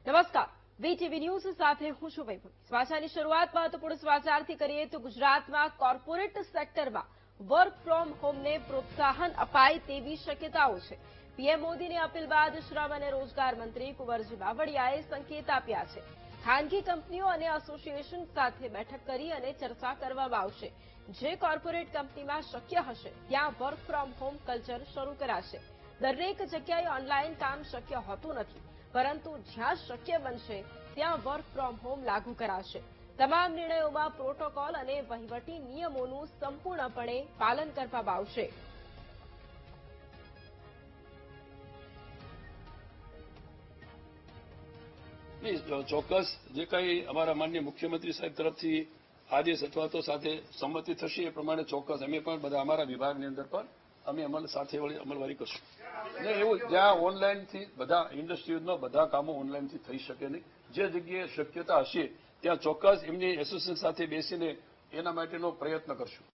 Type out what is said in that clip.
નમસ્કાર, VTV news સાથે હું છું વૈભવી। સમાચારની શરૂઆત મહત્વપૂર્ણ સમાચારથી કરીએ તો ગુજરાતમાં કોર્પોરેટ સેક્ટરમાં વર્ક ફ્રોમ હોમને પ્રોત્સાહન અપાય તેવી શક્યતાઓ છે। પીએમ મોદીની અપીલ બાદ શ્રમ અને રોજગાર મંત્રી કુંવરજી બાવળિયાએ સંકેત આપ્યા છે। ખાનગી કંપનીઓ અને એસોસિએશન સાથે બેઠક કરી અને ચર્ચા કરવામાં આવશે। જે કોર્પોરેટ કંપનીમાં શક્ય હશે ત્યાં વર્ક ફ્રોમ હોમ કલ્ચર શરૂ કરાશે। દરેક જગ્યાએ ઓનલાઈન કામ શક્ય હોતું નથી, પરંતુ જ્યાં શક્ય બનશે ત્યાં વર્ક ફ્રોમ હોમ લાગુ કરાશે। તમામ નિર્ણયોમાં પ્રોટોકોલ અને વહીવટી નિયમોનું સંપૂર્ણપણે પાલન કરવામાં આવશે। ચોક્કસ જે કંઈ અમારા માનનીય મુખ્યમંત્રી સાહેબ તરફથી આદેશ અથવા તો સાથે સંમતિ થશે એ પ્રમાણે ચોક્કસ અમે પણ બધા અમારા વિભાગની અંદર પણ અમે અમલવારી કરશું। ને એવું જ્યાં ઓનલાઈનથી બધા ઇન્ડસ્ટ્રીઝમાં બધા કામો ઓનલાઈનથી થઈ શકે નહીં, જે જગ્યાએ શક્યતા હશે ત્યાં ચોક્કસ એમની એસોસિએશન સાથે બેસીને એના માટેનો પ્રયત્ન કરશું।